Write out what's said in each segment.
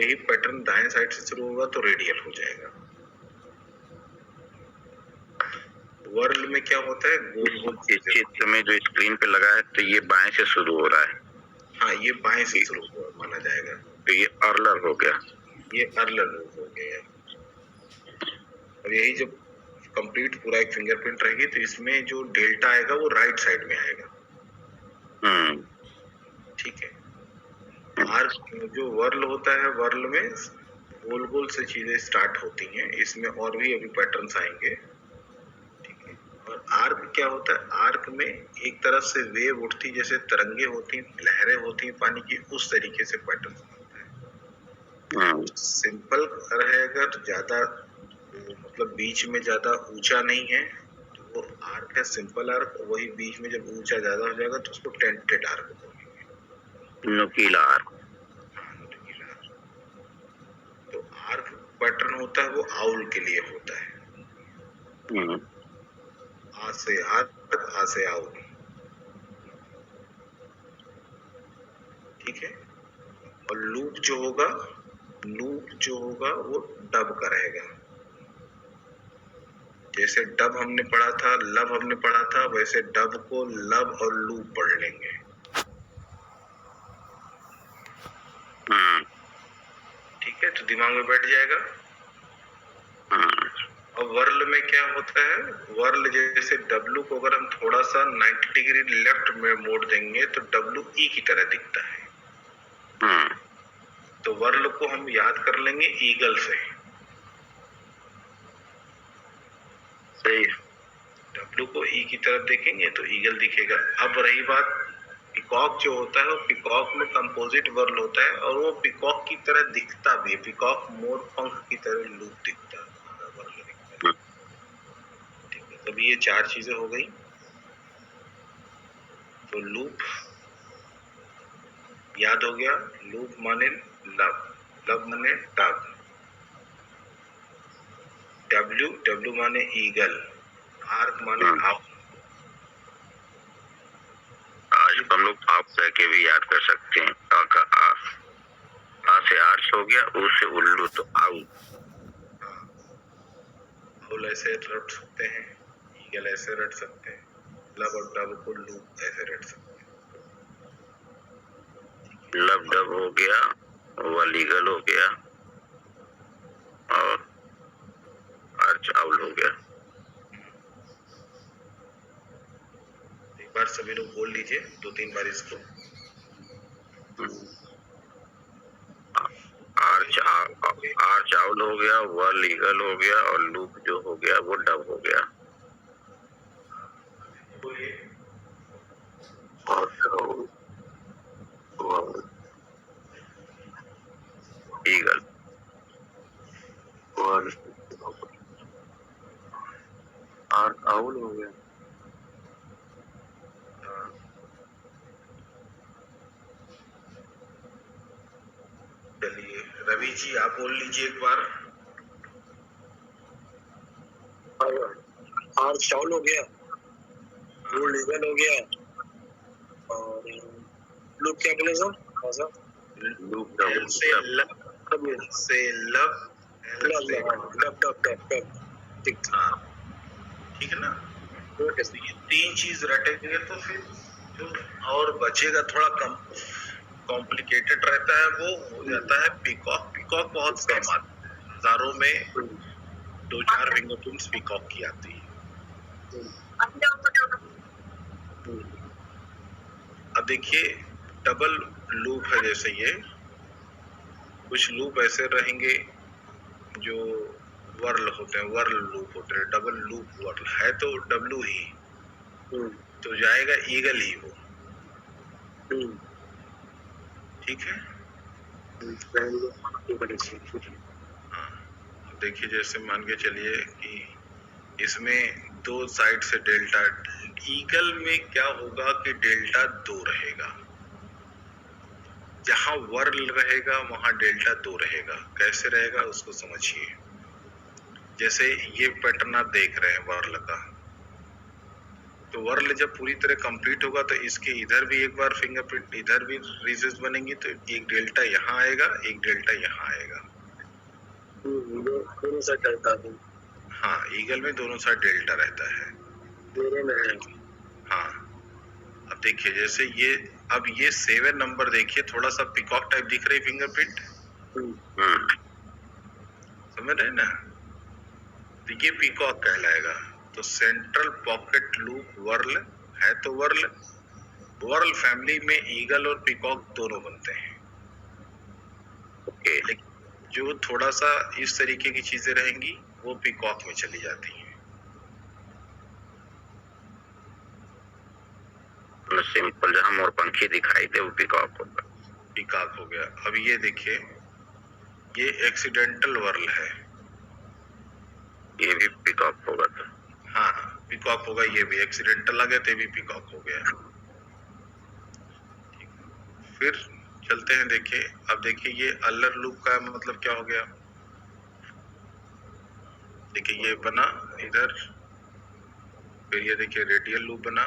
यही पैटर्न दाएं साइड से शुरू होगा तो रेडियल हो जाएगा। वर्ल में क्या होता है, गोल गोल चित्र में जो स्क्रीन पे लगा है तो ये बाएं से शुरू हो रहा है। हाँ, ये बाएं से शुरू हुआ माना जाएगा, तो ये अर्लर हो गया, ये अर्लर हो गया। और यही जब कंप्लीट पूरा एक फिंगरप्रिंट रहेगी तो इसमें जो डेल्टा आएगा वो राइट साइड में आएगा। ठीक है। आर्क जो वर्ल होता है, वर्ल में गोल गोल से चीजें स्टार्ट होती हैं, इसमें और भी अभी पैटर्न्स आएंगे। ठीक है। और आर्क क्या होता है, आर्क में एक तरफ से वेव उठती, जैसे तरंगे होती, लहरें होती पानी की, उस तरीके से पैटर्न बनता है। सिंपल रहेगा तो ज्यादा, मतलब बीच में ज्यादा ऊंचा नहीं है तो वो आर्क है, सिंपल आर्क। वही बीच में जब ऊंचा ज्यादा हो जाएगा तो उसको टेंटेड आर्क बोलेंगे, नुकीला आर्क। तो आर्क पैटर्न होता है वो आउल के लिए होता है। आ से आर्क, आ से आउल। ठीक है। और लूप जो होगा, लूप जो होगा वो डब का रहेगा। जैसे डब हमने पढ़ा था, लब हमने पढ़ा था, वैसे डब को लब और लूप पढ़ लेंगे। ठीक है, तो दिमाग में बैठ जाएगा। और वर्ल में क्या होता है, वर्ल जैसे डब्लू को अगर हम थोड़ा सा 90 डिग्री लेफ्ट में मोड़ देंगे तो डब्लू ई की तरह दिखता है। तो वर्ल को हम याद कर लेंगे ईगल से। सही। डब्लू को ई की तरफ देखेंगे तो ईगल दिखेगा। अब रही बात, पिकॉक जो होता है, वो पिकॉक में कंपोजिट वर्ल होता है और वो पिकॉक की तरह दिखता भी है। पिकॉक मोर पंख की तरह लूप दिखता है, वर्ल दिखता है। ठीक है, तब ये चार चीजें हो गई। तो लूप याद हो गया, लूप माने लब, लब माने डब, डब्ल्यू, डब्ल्यू माने ईगल, आर्क माने आप। आज हम लोग आप कह के भी याद कर सकते हैं। आ से आर्च हो गया, ऊ से उल्लू तो आउ। आउल ऐसे रट सकते हैं, ईगल ऐसे रट सकते हैं, लब और डब को लूप ऐसे रट सकते हैं। लब डब हो गया, वल ईगल हो गया और आर्च आउल हो गया। एक बार सभी लोग बोल लीजिए 2-3 बार इसको। आर्च आउल हो गया, वल ईगल हो गया और लूप जो हो गया वो डब हो गया। ईगल, आर्च आउल हो गया। चलिए रवि जी आप बोल लीजिए एक बार। आर्च आउल हो गया, गोल्ड ईगल हो गया और लूप क्या बोले सर? लूप डब से लब, से लब, डब डब डब डब। ठीक है ना। तो ये तीन चीज रटेंगे तो फिर जो और बचेगा थोड़ा कम कॉम्प्लिकेटेड रहता है वो हो जाता है पिकॉक। पिकॉक बहुत कम आता है, हजारों में 2-4 फिंगरप्रिंट्स पिकॉक की आती है। अब देखिए डबल लूप है, जैसे ये कुछ लूप ऐसे रहेंगे जो वर्ल होते हैं, वर्ल लूप होते हैं। डबल लूप वर्ल है तो डब्लू ही तो जाएगा, ईगल ही वो। ठीक है। हाँ, देखिए जैसे मान के चलिए कि इसमें दो साइड से डेल्टा, ईगल में क्या होगा कि डेल्टा 2 रहेगा, जहां वर्ल रहेगा वहां डेल्टा 2 रहेगा। कैसे रहेगा उसको समझिए। जैसे ये पैटर्न आप देख रहे हैं वर्ल का, तो वर्ल जब पूरी तरह कंप्लीट होगा तो इसके इधर भी एक बार फिंगरप्रिंट, इधर भी रीजेस बनेंगी, तो एक डेल्टा यहाँ आएगा, एक डेल्टा यहाँ आएगा। दोनों साइड डेल्टा है। हाँ, ईगल में दोनों साइड डेल्टा रहता है। दोनों में है। हाँ, अब देखिए जैसे ये, अब ये 7 नंबर देखिए, थोड़ा सा पिकॉक टाइप दिख रही फिंगरप्रिंट, समझ रहे हैं ना? तो ये पिकॉक कहलाएगा। तो सेंट्रल पॉकेट लूप वर्ल है, तो वर्ल फैमिली में ईगल और पिकॉक दोनों बनते हैं। लेकिन जो थोड़ा सा इस तरीके की चीजें रहेंगी वो पिकॉक में चली जाती हैं। सिंपल जहाँ मोरपंखी दिखाई दे वो पिकॉक होगा। पिकॉक हो गया। अब ये देखिए, ये एक्सीडेंटल वर्ल है, ये भी पिकॉक होगा। तो हाँ, पिकॉक होगा। ये भी एक्सीडेंटल आ गया तो ये भी पिकॉक हो गया। फिर चलते हैं, देखिए अब देखिए ये अल्लर लूप का मतलब क्या हो गया। देखिए ये बना इधर, फिर ये देखिए रेडियल लूप बना,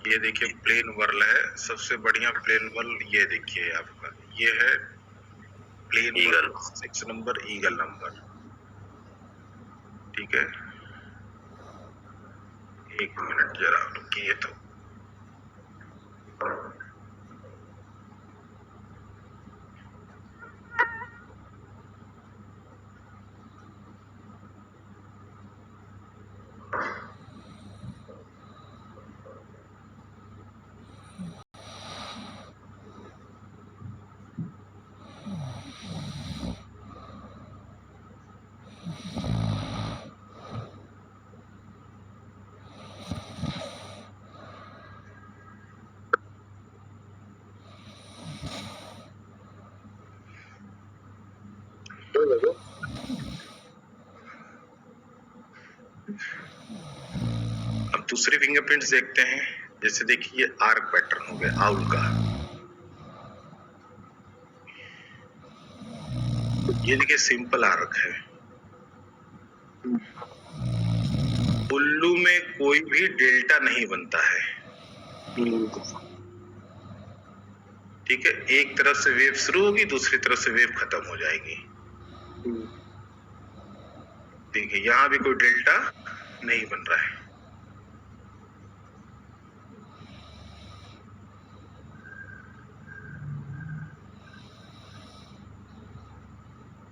ये देखिए प्लेन वर्ल है, सबसे बढ़िया प्लेन वर्ल ये देखिए आपका, ये है plain eagle 6 number eagle number. ठीक है, एक मिनट जरा रुकिए। तो अब दूसरे फिंगरप्रिंट्स देखते हैं। जैसे देखिए ये आर्क पैटर्न हो गया आउल का, ये देखिए सिंपल आर्क है। उल्लू में कोई भी डेल्टा नहीं बनता है। ठीक है, एक तरफ से वेव शुरू होगी, दूसरी तरफ से वेव खत्म हो जाएगी। देखिए यहाँ भी कोई डेल्टा नहीं बन रहा है।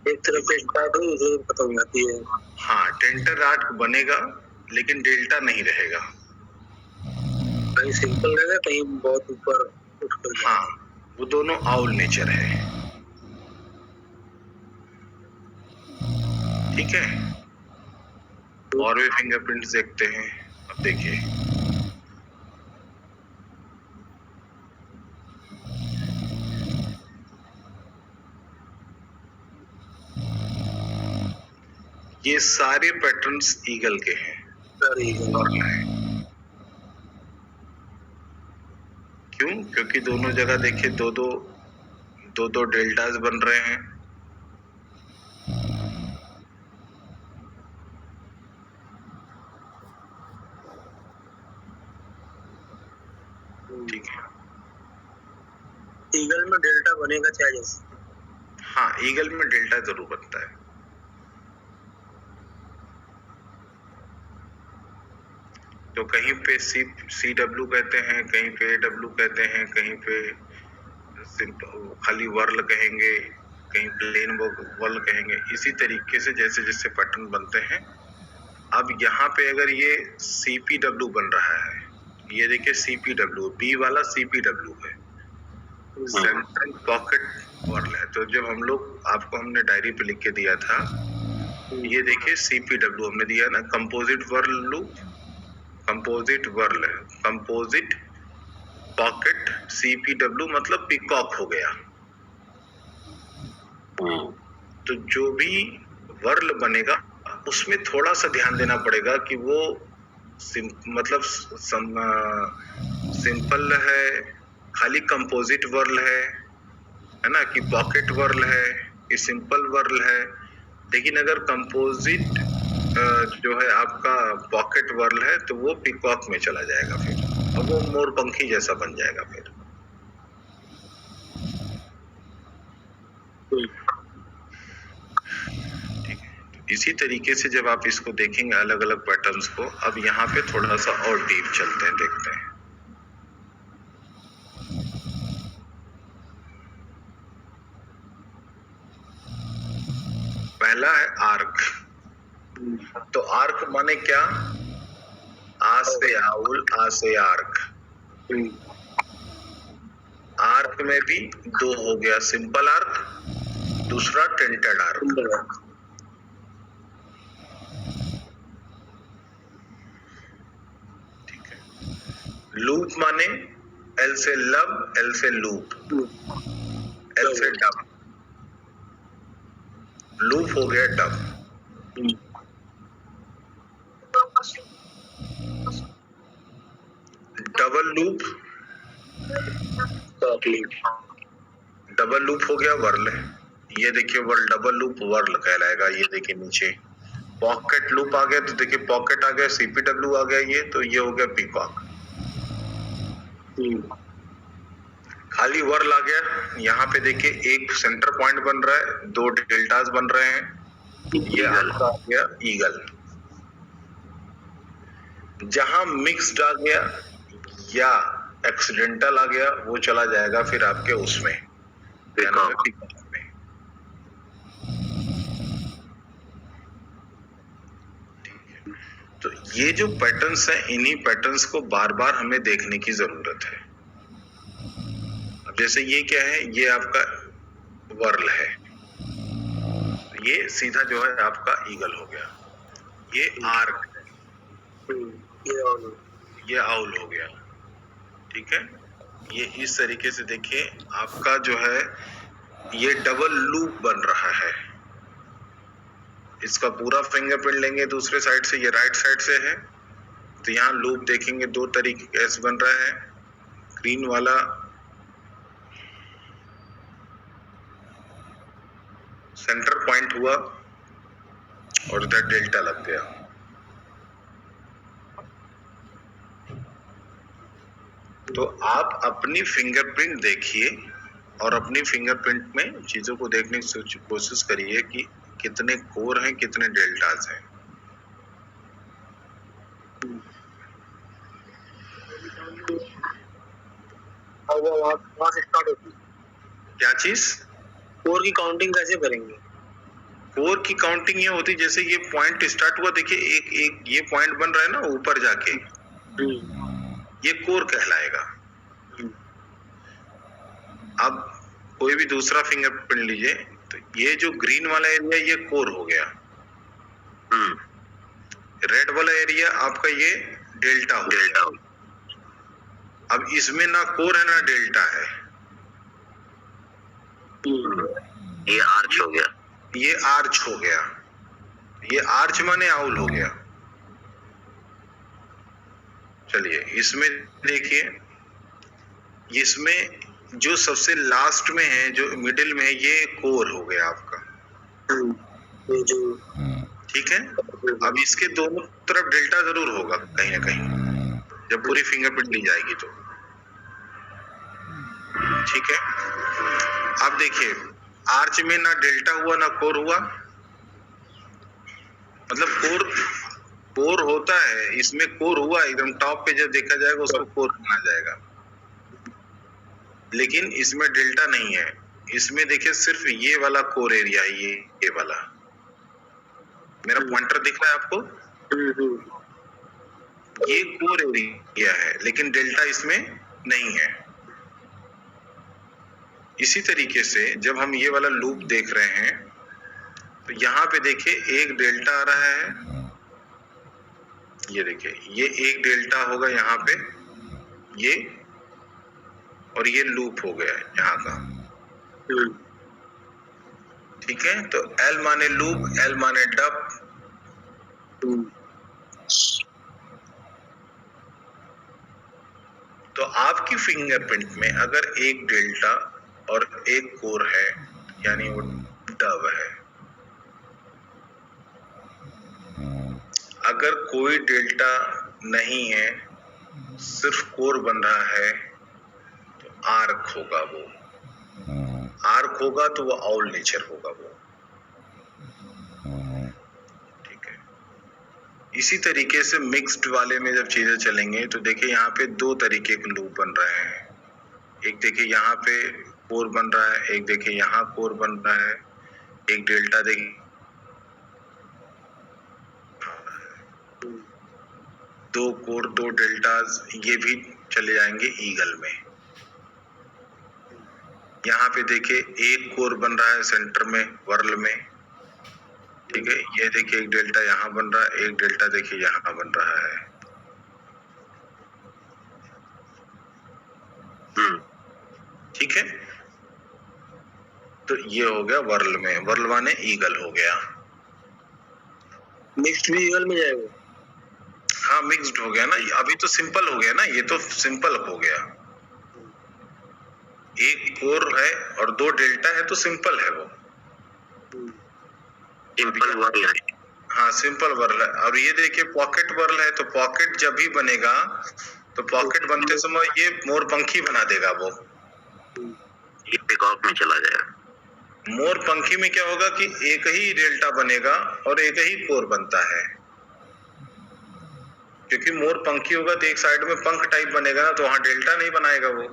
एक तरफ से स्टार्ट हो, दूसरी तरफ खत्म हो जाती है। हाँ, टेंटर आर्क बनेगा लेकिन डेल्टा नहीं रहेगा। कहीं सिंपल रहेगा, कहीं बहुत ऊपर उठकर। हाँ, वो दोनों आउल नेचर है। ठीक है, और भी फिंगरप्रिंट्स देखते हैं। अब देखिए ये सारे पैटर्न्स ईगल के हैं। क्यों? क्योंकि दोनों जगह देखिए दो डेल्टास बन रहे हैं। ठीक है, ईगल में डेल्टा बनेगा चाहिए। हाँ, ईगल में डेल्टा जरूर बनता है। तो कहीं पे सी डब्ल्यू कहते हैं, कहीं पे डब्ल्यू कहते हैं, कहीं पे खाली वर्ल कहेंगे, कहीं प्लेन वर्ल कहेंगे। इसी तरीके से जैसे जैसे पैटर्न बनते हैं। अब यहाँ पे अगर ये CPW बन रहा है, ये देखिए CPW, बी वाला CPW है, सेंट्रल पॉकेट वर्ल है। तो जब हम लोग आपको हमने डायरी पे लिख के दिया था, ये देखिए CPW हमने दिया ना, composite whorl loop, composite whorl है, कंपोजिट पॉकेट CPW मतलब पिकॉक हो गया। तो जो भी वर्ल बनेगा उसमें थोड़ा सा ध्यान देना पड़ेगा कि वो मतलब सिंपल है, खाली कंपोजिट वर्ल है ना, कि पॉकेट वर्ल है, कि सिंपल वर्ल है। लेकिन अगर कंपोजिट जो है आपका पॉकेट वर्ल है तो वो पीकॉक में चला जाएगा फिर, और वो मोरपंखी जैसा बन जाएगा फिर। ठीक है, तो इसी तरीके से जब आप इसको देखेंगे अलग अलग पैटर्न्स को, अब यहाँ पे थोड़ा सा और डीप चलते हैं, देखते हैं। पहला है आर्क। तो आर्क माने क्या? आ से आउल, आ से आर्क। आर्क में भी दो हो गया, सिंपल आर्क, दूसरा टेंटेड आर्क। ठीक है। लूप माने एल से लब, एल से लूप, एल से डब। लूप हो गया dub. Double loop, double loop हो गया वर्ल। ये देखिए वर्ल, डबल लूप वर्ल कहलाएगा। ये देखिए नीचे पॉकेट लूप आ गया, तो देखिए पॉकेट आ गया, सीपीडब्ल्यू आ गया, ये तो ये हो गया पीकॉक। खाली वर्ल आ गया। यहाँ पे देखिए एक सेंटर पॉइंट बन रहा है, दो डेल्टास बन रहे हैं। ये आपका आ गया ईगल। जहां मिक्स्ड आ गया या एक्सीडेंटल आ गया, वो चला जाएगा फिर आपके उसमें पीकॉक में। तो ये जो पैटर्न्स हैं, इन्हीं पैटर्न्स को बार बार हमें देखने की जरूरत है। अब जैसे ये क्या है, ये आपका वर्ल है, ये सीधा जो है आपका ईगल हो गया। ये आर्क है, ये आउल हो गया। ठीक है, ये इस तरीके से देखिए आपका जो है ये डबल लूप बन रहा है। इसका पूरा फिंगरप्रिंट लेंगे दूसरे साइड से, ये राइट साइड से है, तो यहाँ लूप देखेंगे दो तरीके से बन रहा है। ग्रीन वाला सेंटर पॉइंट हुआ और इधर डेल्टा लग गया। तो आप अपनी फिंगरप्रिंट देखिए और अपनी फिंगरप्रिंट में चीजों को देखने की कोशिश करिए कि कितने कोर हैं, कितने डेल्टास हैं। वहाँ से स्टार्ट होती है क्या चीज? कोर की काउंटिंग कैसे करेंगे? कोर की काउंटिंग ये होती है, जैसे ये पॉइंट स्टार्ट हुआ, देखिए एक एक ये पॉइंट बन रहा है ना ऊपर जाके, ये कोर कहलाएगा। अब कोई भी दूसरा फिंगरप्रिंट लीजिए, तो ये जो ग्रीन वाला एरिया ये कोर हो गया। रेड वाला एरिया आपका ये डेल्टा हो गया। अब इसमें ना कोर है ना डेल्टा है, ये आर्च हो गया। ये आर्च हो गया। ये आर्च माने आउल हो गया। चलिए इसमें देखिए, इसमें जो सबसे लास्ट में है, जो मिडिल में है, ये कोर हो गया आपका। ठीक है, अब इसके दोनों तरफ डेल्टा जरूर होगा कहीं ना कहीं, जब पूरी फिंगरप्रिंट ली जाएगी तो। ठीक है, अब देखिए आर्च में ना डेल्टा हुआ ना कोर हुआ, मतलब कोर होता है, इसमें कोर हुआ, एकदम टॉप पे जब देखा जाएगा उसको कोर माना जाएगा, लेकिन इसमें डेल्टा नहीं है। इसमें देखिए सिर्फ ये वाला कोर एरिया है, ये वाला। मेरा पॉइंटर दिख रहा है आपको? ये कोर एरिया है, लेकिन डेल्टा इसमें नहीं है। इसी तरीके से जब हम ये वाला लूप देख रहे हैं, तो यहाँ पे देखिए एक डेल्टा आ रहा है, ये देखिए ये एक डेल्टा होगा यहाँ पे, ये, और ये लूप हो गया यहाँ का। ठीक है, तो L माने लूप, L माने डब। तो आपकी फिंगरप्रिंट में अगर एक डेल्टा और एक कोर है, यानी वो डब है। अगर कोई डेल्टा नहीं है, सिर्फ कोर बन रहा है, तो आर्क होगा वो। आर्क होगा तो वो आउल नेचर होगा वो। ठीक है। इसी तरीके से मिक्स्ड वाले में जब चीजें चलेंगे तो देखिए यहाँ पे दो तरीके के लूप बन रहे हैं। एक देखिए यहाँ पे कोर बन रहा है, एक देखिए यहाँ कोर बन रहा है, एक डेल्टा देखिए, दो कोर दो डेल्टाज, ये भी चले जाएंगे ईगल में। यहाँ पे देखिए एक कोर बन रहा है सेंटर में वर्ल में। ठीक है, ये देखिए एक डेल्टा यहाँ बन रहा है, एक डेल्टा देखिए यहाँ बन रहा है। ठीक है, तो ये हो गया वर्ल में, वर्ल माने ईगल हो गया। मिक्स्ड भी ईगल में जाएगा। हाँ, मिक्स्ड हो गया ना, अभी तो सिंपल हो गया ना, ये तो सिंपल हो गया। एक कोर है और दो डेल्टा है तो सिंपल है वो। सिंपल वर्ल है। हाँ, सिंपल वर्ल है। और ये देखिए पॉकेट वर्ल है, तो पॉकेट जब भी बनेगा तो पॉकेट बनते समय ये मोरपंखी बना देगा वो, ये पिकॉक में चला जाएगा। मोरपंखी में क्या होगा कि एक ही डेल्टा बनेगा और एक ही कोर बनता है, क्योंकि मोरपंखी होगा तो एक साइड में पंख टाइप बनेगा ना, तो वहां डेल्टा नहीं बनाएगा वो।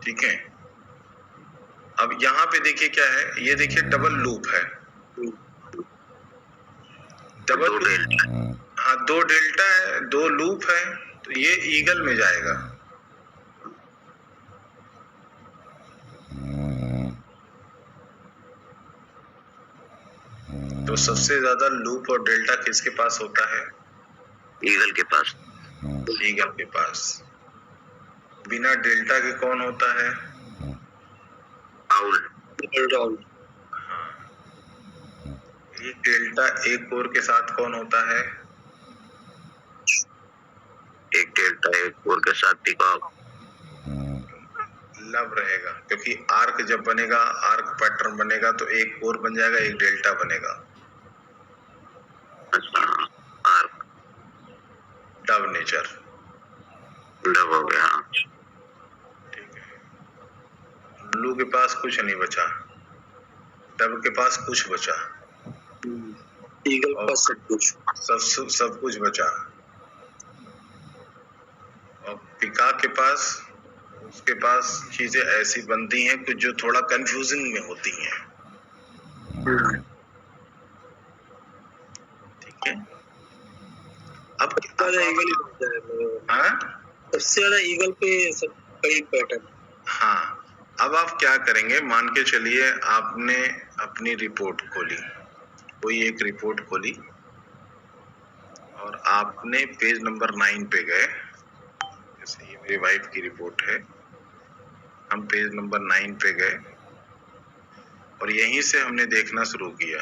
ठीक है, अब यहाँ पे देखिए क्या है, ये देखिए डबल लूप है। डबल लूप, हाँ, दो डेल्टा है, दो लूप है, तो ये ईगल में जाएगा। तो सबसे ज्यादा लूप और डेल्टा किसके पास होता है? ईगल के पास। ईगल के पास। बिना डेल्टा के कौन होता है? आउल। हाँ, एक डेल्टा एक कोर के साथ कौन होता है? एक डेल्टा एक कोर के साथ पिकॉक। लब रहेगा, क्योंकि आर्क जब बनेगा, आर्क पैटर्न बनेगा तो एक कोर बन जाएगा, एक डेल्टा बनेगा। अच्छा, आर्क डब नेचर। डब हो गया। ठीक है, ब्लू के पास कुछ नहीं बचा, डब के पास कुछ बचा, ईगल के पास सब कुछ, सब कुछ बचा। और पिका के पास, उसके पास चीजें ऐसी बनती हैं कुछ जो थोड़ा कंफ्यूजिंग में होती हैं। ठीक है, अब ज्यादा ईगल ही बनता है। हाँ, सबसे ज्यादा ईगल पे सब कई पैटर्न। हाँ, अब आप क्या करेंगे, मान के चलिए आपने अपनी रिपोर्ट खोली, कोई एक रिपोर्ट खोली और आपने पेज नंबर 9 पे गए। जैसे ये मेरी वाइफ की रिपोर्ट है, हम पेज नंबर 9 पे गए और यहीं से हमने देखना शुरू किया।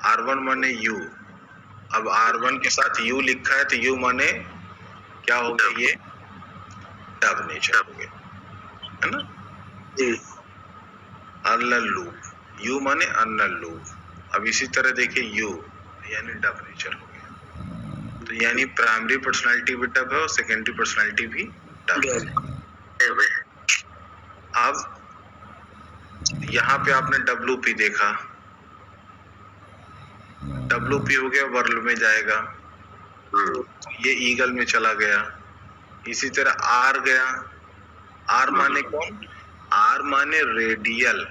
R1 माने U, अब R1 के साथ U लिखा है तो U माने क्या हो गया, ये डब नेचर हो गया, है ना जी। अननल लूप, U माने अननल लूप। अब इसी तरह देखिए U यानी डब नेचर हो गया, तो यानी प्राइमरी पर्सनालिटी भी डब है और सेकेंडरी पर्सनालिटी भी डब है। अब यहाँ पे आपने WP देखा, WP हो गया वर्ल में जाएगा, ये ईगल में चला गया। इसी तरह R गया, R माने कौन? R माने रेडियल,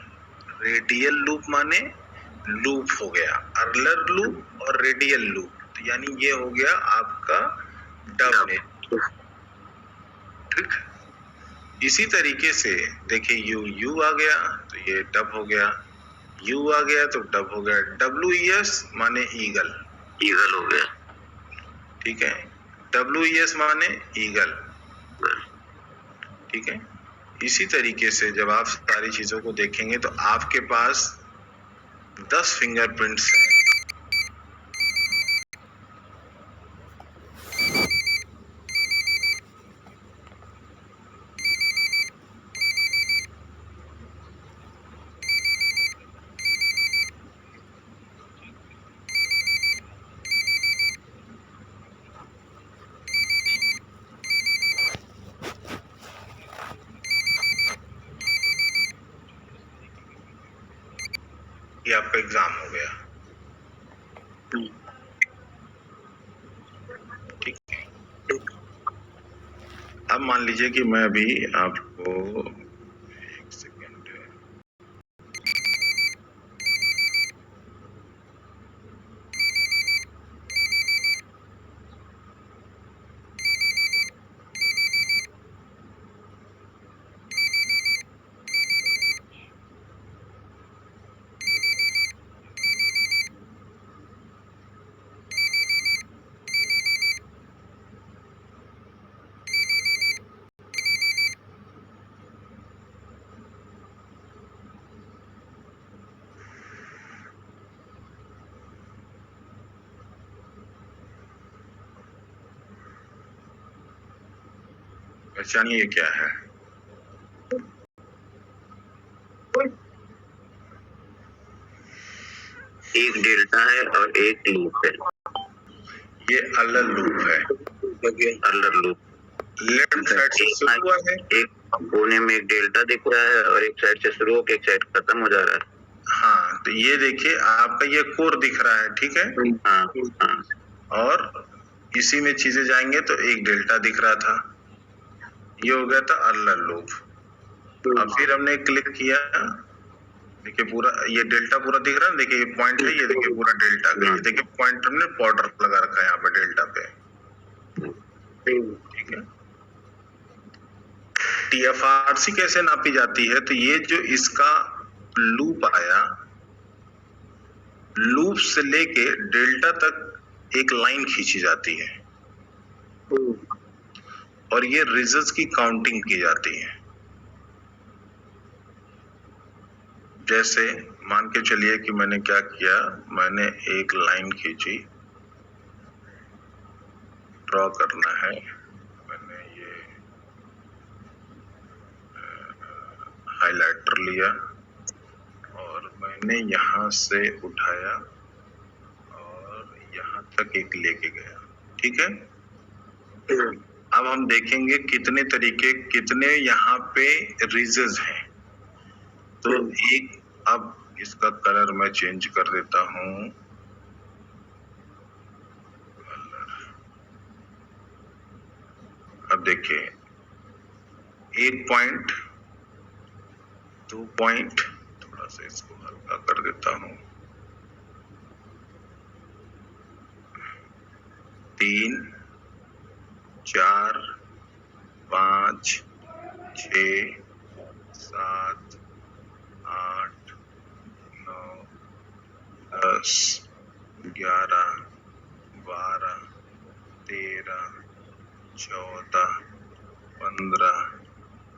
रेडियल लूप माने लूप हो गया, अर्लर लूप और रेडियल लूप, तो यानी ये हो गया आपका डब नेचर। ठीक, इसी तरीके से देखिए U आ गया तो ये डब हो गया, U आ गया तो डब हो गया। WES माने ईगल, ईगल हो गया। ठीक है, WES माने ईगल। ठीक है, इसी तरीके से जब आप सारी चीजों को देखेंगे तो आपके पास 10 फिंगरप्रिंट्स हैं। ये आपका एग्जाम हो गया। ठीक है, अब मान लीजिए कि मैं अभी आपको एक सेकेंड, पहचानिए ये क्या है? एक डेल्टा है और एक लूप है। ये अलर लूप है, अलर लूप। लेफ्ट साइड से शुरू हुआ है, एक कोने में एक डेल्टा दिख रहा है और एक साइड से शुरू होकर एक साइड खत्म हो जा रहा है। हाँ, तो ये देखिए आपका ये कोर दिख रहा है, ठीक है। हाँ, हाँ। और इसी में चीजें जाएंगे तो एक डेल्टा दिख रहा था, ये हो गया था अलर लूप। अब फिर हमने क्लिक किया, देखिए पूरा ये डेल्टा पूरा दिख रहा है, देखिए ये पॉइंट है, ये देखिए पूरा डेल्टा का, ये देखिए पॉइंट हमने बॉर्डर लगा रखा है यहाँ पे डेल्टा पे, ठीक है। TFRC कैसे नापी जाती है? तो ये जो इसका लूप आया, लूप से लेके डेल्टा तक एक लाइन खींची जाती है और ये रिजल्ट्स की काउंटिंग की जाती है। जैसे मान के चलिए कि मैंने क्या किया, मैंने एक लाइन खींची, ड्रॉ करना है, मैंने ये हाइलाइटर लिया और मैंने यहाँ से उठाया और यहाँ तक एक लेके गया, ठीक है। अब हम देखेंगे कितने तरीके, कितने यहाँ पे रीजन्स हैं। तो एक, अब इसका कलर मैं चेंज कर देता हूँ, अब देखिए 1 पॉइंट, 2 पॉइंट, थोड़ा सा इसको हल्का कर देता हूँ, 3, 4, 5, 6, 7, 8, 9, 10, 11, 12, 13, 14, 15,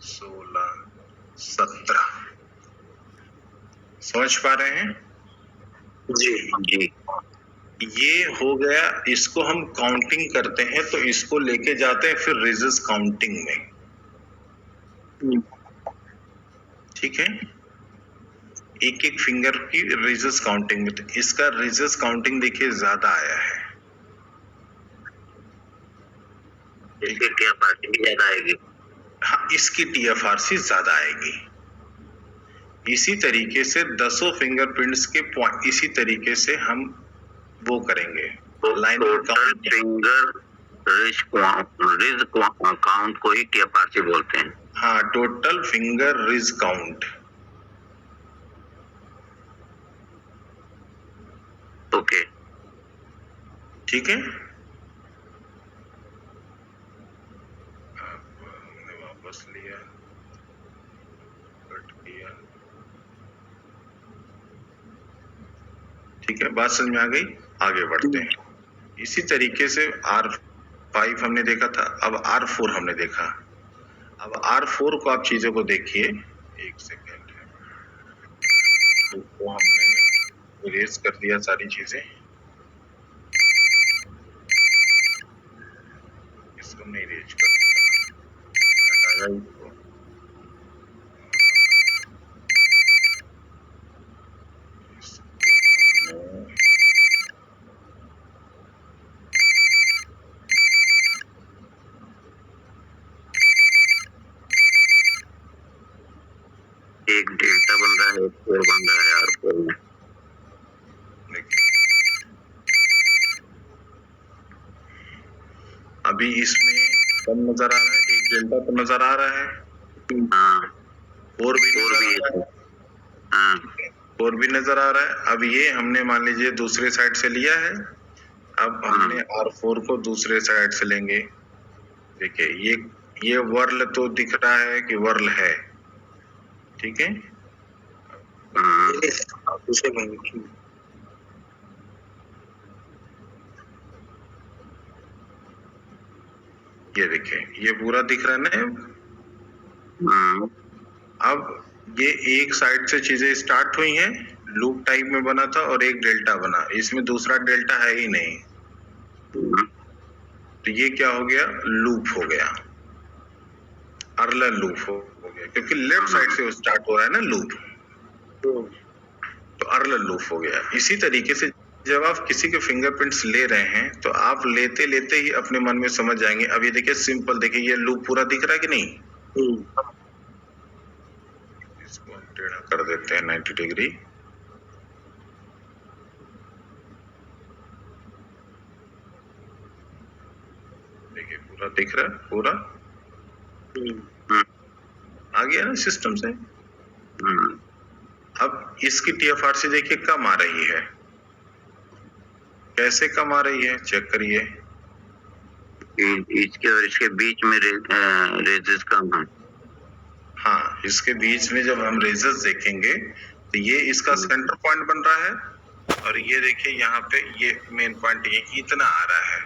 16, 17। समझ पा रहे हैं? जी, जी। ये हो गया, इसको हम काउंटिंग करते हैं तो इसको लेके जाते हैं फिर रिजल्ट काउंटिंग में, ठीक है। एक एक फिंगर की रिजल्ट काउंटिंग में, तो इसका रिजल्ट काउंटिंग देखिए ज्यादा आया है, इसकी TFRC भी ज्यादा आएगी। हाँ, इसकी TFRC ज्यादा आएगी। इसी तरीके से 10 फिंगरप्रिंट्स के पॉइंट इसी तरीके से हम वो करेंगे, line total finger ridge count को ही TFRC बोलते हैं। हाँ, total finger ridge count, okay, ठीक है। हमने वापस लिया, कट किया, ठीक है, बात समझ में आ गई। आगे बढ़ते हैं। इसी तरीके से R5 हमने देखा था, अब R4 हमने देखा। अब R4 को आप चीजों को देखिए, एक सेकेंड है, तो हमने इरेज कर दिया सारी चीजें, इसको हमने इरेज कर दिया, हटाया इसको, एक डेल्टा बन रहा है, एक कोर बन रहा है R4 में। अभी इसमें कम नजर आ रहा है, एक डेल्टा तो नजर आ रहा है, हाँ, 4 भी और नजर भी आ रहा है, हाँ, 4 भी नजर आ रहा है। अब ये हमने मान लीजिए दूसरे साइड से लिया है, अब हमने R4 को दूसरे साइड से लेंगे। देखिए ये वर्ल तो दिख रहा है कि वर्ल है, ठीक है। दूसरे बैंक ये देखिए ये पूरा दिख रहा है ना। अब ये एक साइड से चीजें स्टार्ट हुई हैं, लूप टाइप में बना था और एक डेल्टा बना, इसमें दूसरा डेल्टा है ही नहीं, तो ये क्या हो गया, लूप हो गया, अर्लर लूप हो गया, क्योंकि लेफ्ट साइड से स्टार्ट हो रहा है ना लूप, तो अर्लर लूप हो गया। इसी तरीके से जब आप किसी के फिंगरप्रिंट्स ले रहे हैं तो आप लेते लेते ही अपने मन में समझ जाएंगे। अब ये देखिए सिंपल, देखिए ये लूप पूरा दिख रहा है कि नहीं। इसको हम टेढ़ा कर देते हैं 90 डिग्री। देखिए पूरा दिख रहा है, पूरा आ गया ना सिस्टम से। अब इसकी TFRC देखिए कम आ रही है, कैसे कम आ रही है चेक करिए। इसके और इसके बीच में रेजेस कम है। हाँ, इसके बीच में जब हम रेजेस देखेंगे तो ये इसका सेंटर पॉइंट बन रहा है, और ये देखिए यहाँ पे ये मेन पॉइंट ये इतना आ रहा है,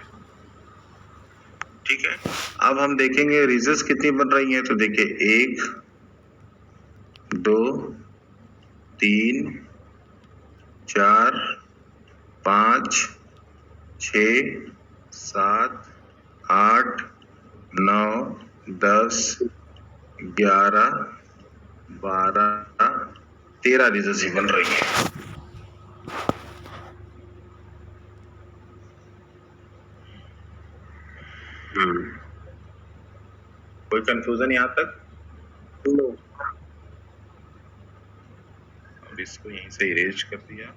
ठीक है। अब हम देखेंगे रेजेस कितनी बन रही हैं, तो देखिए 1 2 3 4 5 6 7 8 9 10 11 12 13 रेजेस ही बन रही है। कोई कंफ्यूजन यहाँ तक? अब इसको यहीं से इरेज कर दिया।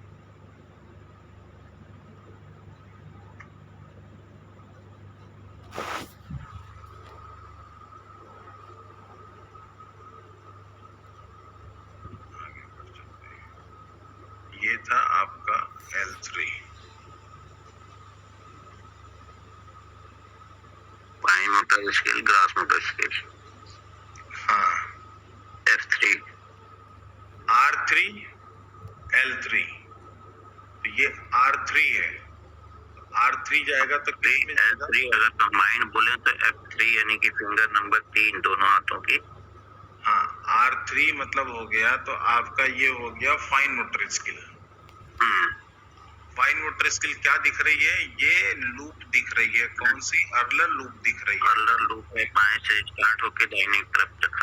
आगे बढ़ चलते हैं। ये था आपका L3, fine motor scale, grass motor scale. हाँ, F3, R3 L3, तो ये R3 है, R3 जाएगा तो किस में जाएगा? F3 अगर कंबाइन बोले तो F3 यानी कि फिंगर नंबर 3 दोनों हाथों की। हाँ, R3 मतलब हो गया, तो आपका ये हो गया fine motor skill. Fine motor skill क्या दिख रही है, ये लूप दिख रही है, कौन सी, अर्लर लूप दिख रही है। अर्लर लूप में बाएं से स्टार्ट होकर दाहिनी तरफ तक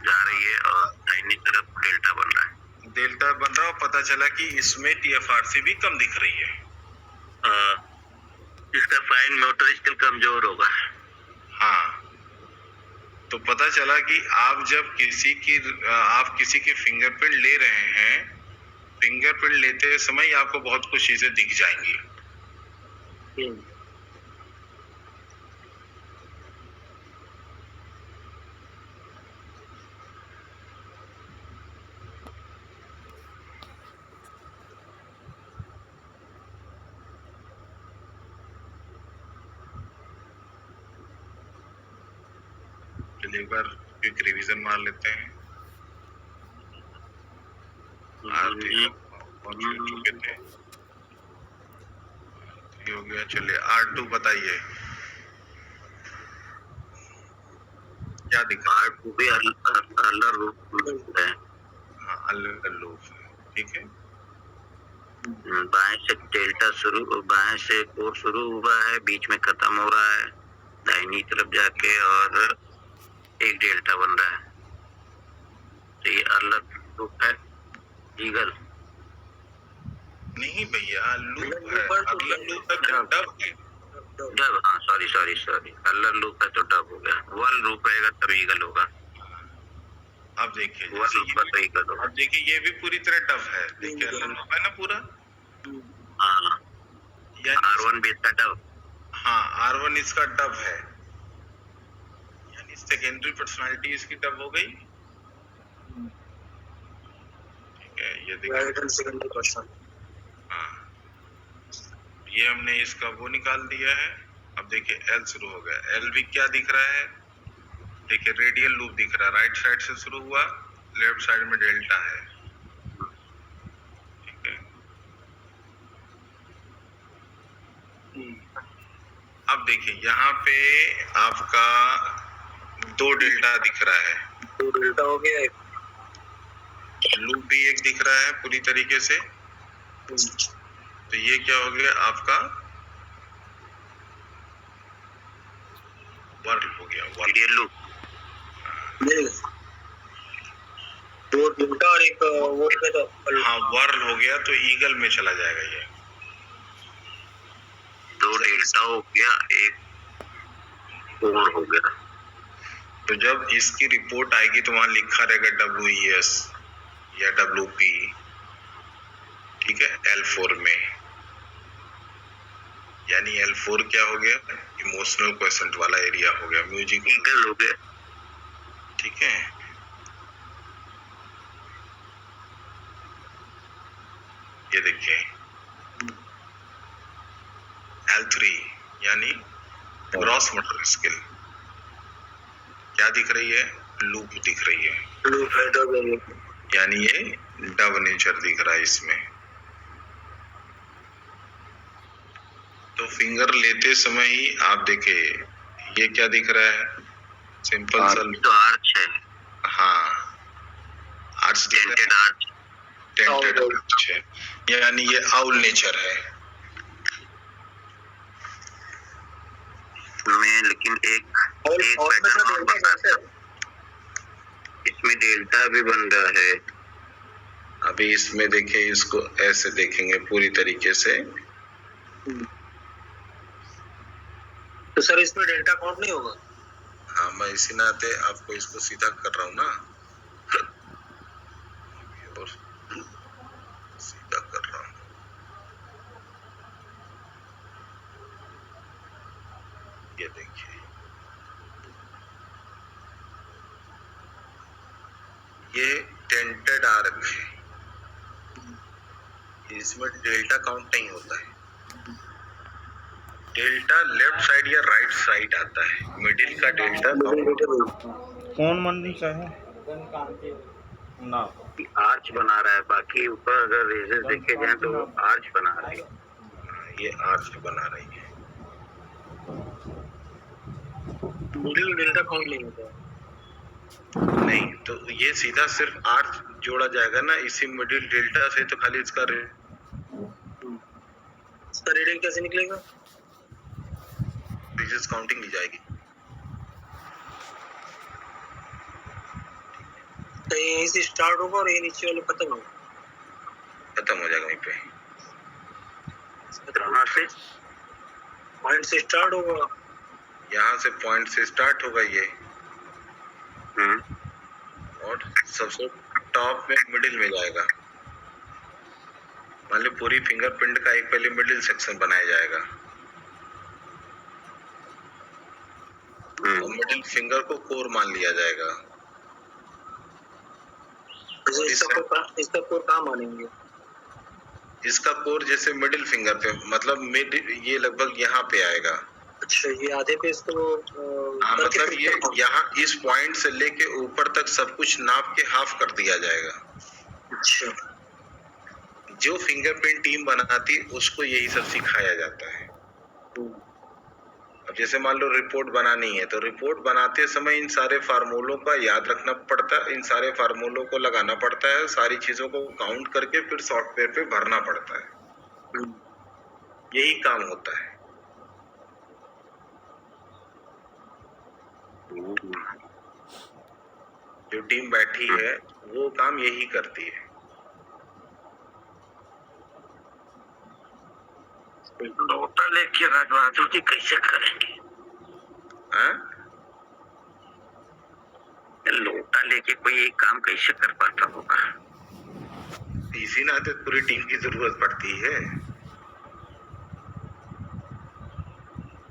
जा रही है और दाहिनी तरफ डेल्टा बन रहा है। डेल्टा बन रहा है, पता चला कि इसमें TFRC भी कम दिख रही है। इसका फाइन मोटर स्किल कमजोर होगा। हाँ, तो पता चला कि आप जब किसी के फिंगरप्रिंट ले रहे हैं, फिंगरप्रिंट लेते समय आपको बहुत कुछ चीजें दिख जाएंगी। चलिए एक बार क्विक रिवीजन मार लेते हैं। R3 चुके थे, R3 हो गया। चलिए R2 बताइए क्या दिखा? R2 भी अर्लर लूप है। हाँ, अर्लर लूप है, ठीक है। बाएं से डेल्टा बाएं से कोर शुरू हुआ है, बीच में खत्म हो रहा है, दाहिनी तरफ जाके और एक डेल्टा बन रहा है, तो ये अर्लर लूप है। ईगल नहीं भैया, लूप है, अर्लर लूप है, डब है। डब, हाँ सॉरी, अर्लर लूप है तो डब हो गया। वर्ल लूप रहेगा तब ईगल होगा। अब देखिए वर्ल लूप का तो ईगल होगा। अब देखिए ये भी पूरी तरह डब है, देखिए अर्लर लूप है ना पूरा। हाँ, R1 भी इसका डब। हाँ, R1 इसका डब है, सेकेंडरी पर्सनालिटी इसकी डब हो गई। ठीक है, ये देखिए, राइट हैंड सेकेंडरी पर्सन। हाँ, ये हमने इसका वो निकाल दिया है। अब देखिए एल शुरू हो गया, एल भी क्या दिख रहा है, देखिए रेडियल लूप दिख रहा है, राइट साइड से शुरू हुआ, लेफ्ट साइड में डेल्टा है। ठीक है, अब देखिए यहाँ पे आपका 2 डेल्टा दिख रहा है, 2 डेल्टा हो गया, एक लूप भी एक दिख रहा है पूरी तरीके से। तो ये क्या हो गया आपका वर्ल हो गया, रेडियल लूप। नहीं, 2 डेल्टा और एक वो है तो हाँ वर्ल हो गया, तो ईगल में चला जाएगा ये। 2 डेल्टा हो गया, एक और हो गया। तो जब इसकी रिपोर्ट आएगी तो वहां लिखा रहेगा WES या WP। ठीक है, L4 में, यानी L4 क्या हो गया, इमोशनल क्वेश्चन वाला एरिया हो गया, म्यूजिक ईगल हो गया। ठीक है, ये देखिए L3 यानी ग्रॉस मोटर स्किल क्या दिख रही है, लूप दिख रही है, लूप है डबल, यानी ये डब नेचर दिख रहा है इसमें। तो फिंगर लेते समय ही आप देखे ये क्या दिख रहा है, सिंपल सा तो आर्च है। हाँ, arch tented arch. Tented arch है, यानी ये आउल नेचर है। में लेकिन एक पैटर्न और बन रहा है, इसमें डेल्टा भी बन रहा है। अभी इसमें देखिए, इसको ऐसे देखेंगे पूरी तरीके से, तो सर इसमें डेल्टा काउंट नहीं होगा। हाँ मैं इसी नाते आपको इसको सीधा कर रहा हूँ ना, और सीधा कर रहा हूँ। ये देखिए, ये टेंटेड आर्क है, इसमें डेल्टा काउंट नहीं होता है। डेल्टा लेफ्ट साइड या राइट साइड आता है, मिडिल का डेल्टा कौन मंडी का है ना, आर्च बना रहा है। बाकी ऊपर अगर रेजेस देखे जाए तो वो आर्च बना रही है। ये आर्च बना रही है। मिडिल डेल्टा काउंट नहीं होता। नहीं, तो ये सीधा सिर्फ आर्च जोड़ा जाएगा ना इसी मिडिल डेल्टा से, तो खाली इसका रीडिंग कैसे निकलेगा, रेजेस काउंटिंग ली जाएगी। तो यहीं से स्टार्ट होगा और ये नीचे वाले खत्म होगा, खत्म हो जाएगा वहीं पे। कहाँ से पॉइंट से स्टार्ट होगा, यहाँ से पॉइंट से स्टार्ट होगा ये, और सबसे टॉप में मिडिल में जाएगा। मान लो पूरी फिंगरप्रिंट का एक पहले मिडिल सेक्शन बनाया जाएगा, और मिडिल फिंगर को कोर मान लिया जाएगा। इसका कोर कहाँ मानेंगे, इसका कोर जैसे मिडिल फिंगर पे, मतलब मिड ये लगभग यहाँ पे आएगा। अच्छा, ये आधे पे इसको हाँ, मतलब ये यहाँ इस पॉइंट से लेके ऊपर तक सब कुछ नाप के हाफ कर दिया जाएगा। अच्छा, जो फिंगरप्रिंट टीम बनाती है उसको यही सब सिखाया जाता है। अब जैसे मान लो रिपोर्ट बनानी है, तो रिपोर्ट बनाते समय इन सारे फार्मूलों का याद रखना पड़ता है, इन सारे फार्मूलों को लगाना पड़ता है, सारी चीजों को काउंट करके फिर सॉफ्टवेयर पे भरना पड़ता है। यही काम होता है। जो टीम बैठी है वो काम यही करती है। लोटा लेके रखवा दो कि कैसे करेंगे? हाँ? लोटा लेके कोई एक काम कैसे कर पाता होगा? इसी नाते पूरी टीम की जरूरत पड़ती है।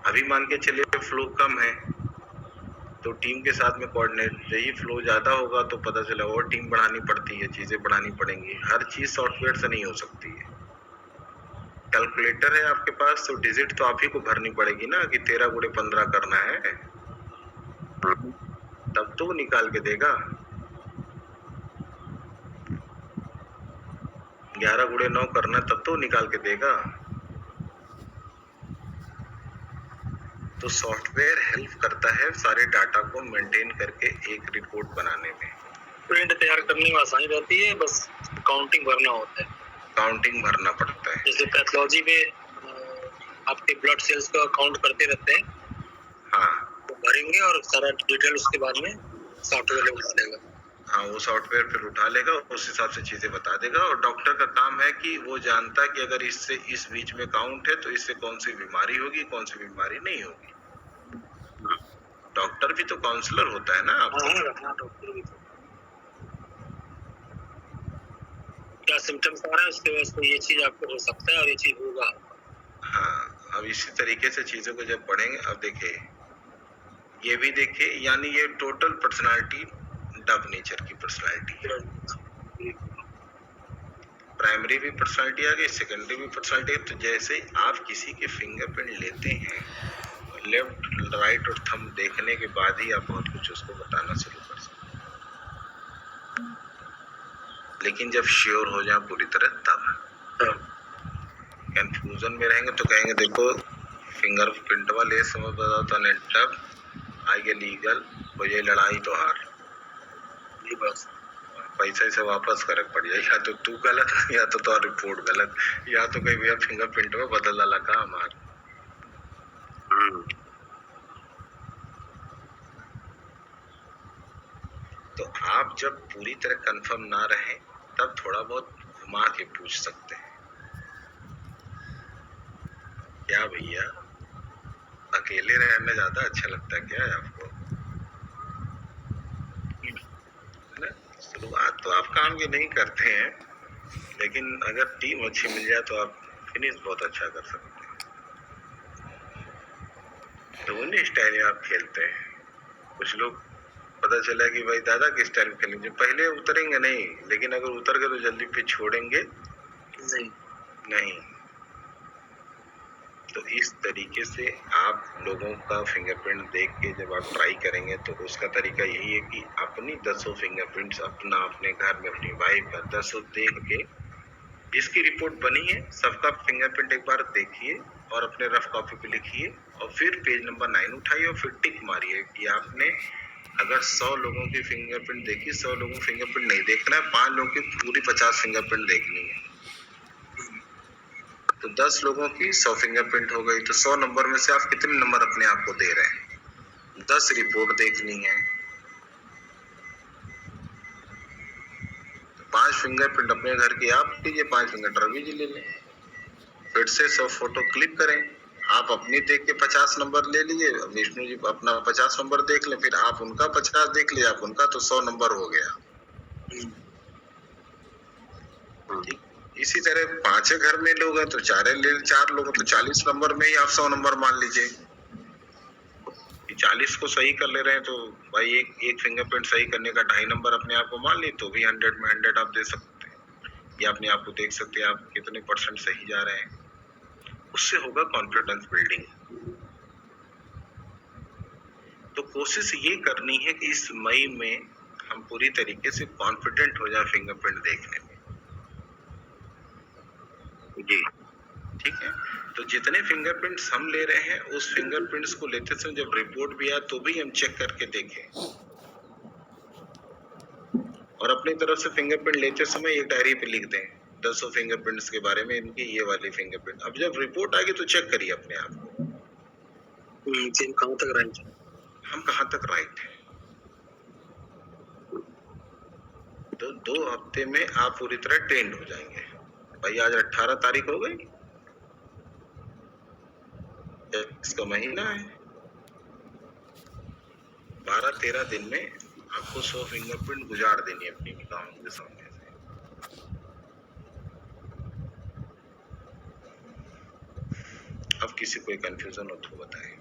अभी मान के चलिए फ्लो कम है, तो टीम के साथ में कोऑर्डिनेट, यही फ्लो ज़्यादा होगा तो पता चला और टीम बढ़ानी पड़ती है, चीज़ें बढ़ानी पड़ेंगी। हर चीज़ सॉफ्टवेयर से नहीं हो सकती है। कैलकुलेटर है आपके पास तो डिजिट तो आप ही को भरनी पड़ेगी ना कि 13 गुणे 15 करना है, तब तो वो निकाल के देगा। 11 गुणे 9 करना तब तो निकाल के देगा। तो सॉफ्टवेयर हेल्प करता है सारे डाटा को मेंटेन करके एक रिपोर्ट बनाने में। प्रिंट तैयार करने में आसानी रहती है, बस काउंटिंग भरना होता है। काउंटिंग भरना पड़ता है। जैसे पैथोलॉजी में आपके ब्लड सेल्स का काउंट करते रहते हैं, हाँ तो भरेंगे और सारा डिटेल उसके बाद में सॉफ्टवेयर उठा देगा। हाँ, वो सॉफ्टवेयर फिर उठा लेगा, उस हिसाब से चीजें बता देगा। और डॉक्टर का काम है कि वो जानता है कि अगर इससे इस बीच में काउंट है तो इससे कौन सी बीमारी होगी, कौन सी बीमारी नहीं होगी। डॉक्टर भी तो काउंसलर होता है ना। हाँ, डॉक्टर भी क्या सिम्टम्स आ रहा है उसके वजह से ये चीज आपको हो सकता है और ये चीज होगा। हाँ, अब इसी तरीके से चीजों को जब पढ़ेंगे, अब देखिए ये भी देखिए, यानी ये टोटल पर्सनालिटी डब नेचर की पर्सनालिटी, प्राइमरी भी पर्सनालिटी आ गई, सेकेंडरी भी पर्सनालिटी। तो जैसे आप किसी के फिंगरप्रिंट लेते हैं, लेफ्ट राइट और थंब देखने के बाद ही आप बहुत कुछ उसको बताना शुरू कर सकते हैं। लेकिन जब श्योर हो जाए पूरी तरह तब। कंफ्यूजन में रहेंगे तो कहेंगे देखो फिंगरप्रिंट वाले समझ बताओ तो नेटअप आगे लीगल हो जाए लड़ाई तो हार, बस पैसे से वापस करे पड़ जाए, या तो तू गलत या तो रिपोर्ट गलत, या तो कहीं भैया फिंगरप्रिंट में बदल डाला का हमार। तो आप जब पूरी तरह कंफर्म ना रहे तब थोड़ा बहुत घुमा के पूछ सकते हैं, क्या भैया अकेले रहना ज्यादा अच्छा लगता है क्या आपको? शुरुआत तो आप काम भी नहीं करते हैं, लेकिन अगर टीम अच्छी मिल जाए तो आप फिनिश बहुत अच्छा कर सकते हैं। दोनों स्टाइल में आप खेलते हैं। कुछ लोग पता चला कि भाई दादा किस स्टाइल में खेलेंगे, पहले उतरेंगे नहीं, लेकिन अगर उतर गए तो जल्दी पे छोड़ेंगे नहीं। तो इस तरीके से आप लोगों का फिंगरप्रिंट देख के जब आप ट्राई करेंगे तो उसका तरीका यही है कि अपनी 10 फिंगरप्रिंट्स अपने घर में अपनी वाइफ का 10 देख के जिसकी रिपोर्ट बनी है सबका फिंगरप्रिंट एक बार देखिए और अपने रफ कॉपी पे लिखिए और फिर पेज नंबर 9 उठाइए और फिर टिक मारिए कि आपने अगर 100 लोगों की फिंगरप्रिंट देखी, 100 लोगों की फिंगरप्रिंट नहीं देखना है, 5 लोगों की पूरी 50 फिंगरप्रिंट देखनी है। तो 10 लोगों की 100 फिंगरप्रिंट हो गई, तो 100 नंबर में से आप कितने नंबर अपने आप को दे रहे हैं? 10 रिपोर्ट देखनी है, 5 फिंगरप्रिंट अपने घर की आप लीजिए, 5 फिंगर रवि जी ले लें, फिर से 100 फोटो क्लिक करें, आप अपनी देख के 50 नंबर ले लीजिए, विष्णु जी अपना 50 नंबर देख लें, फिर आप उनका 50 देख लीजिए, आप उनका, तो 100 नंबर हो गया। ठीक, इसी तरह 5 घर में लोग हैं तो 4 लोग तो 40 नंबर में ही आप 100 नंबर मान लीजिए। 40 को सही कर ले रहे हैं तो भाई एक फिंगरप्रिंट सही करने का 2.5 नंबर अपने आप को मान ली, तो भी 100 में 100 आप दे सकते हैं, या अपने आप को देख सकते हैं आप कितने % सही जा रहे हैं। उससे होगा कॉन्फिडेंस बिल्डिंग। तो कोशिश ये करनी है कि इस मई में हम पूरी तरीके से कॉन्फिडेंट हो जाए फिंगरप्रिंट देखने में जी। ठीक है, तो जितने फिंगरप्रिंट्स हम ले रहे हैं उस फिंगरप्रिंट्स को लेते समय जब रिपोर्ट भी आए तो भी हम चेक करके देखें, और अपनी तरफ से फिंगरप्रिंट लेते समय एक डायरी पे लिख दें 10 फिंगरप्रिंट्स के बारे में, इनकी ये वाली फिंगरप्रिंट। अब जब रिपोर्ट आ गई तो चेक करिए अपने आप को कहाँ तक राइट है, हम कहाँ तक राइट है। तो 2 हफ्ते में आप पूरी तरह ट्रेंड हो जाएंगे। भाई आज 18 तारीख हो गई, इसका महीना है, 12-13 दिन में आपको 100 फिंगरप्रिंट गुजार देनी है अपनी निगाहों के सामने से। अब किसी कोई कंफ्यूजन हो तो बताएं।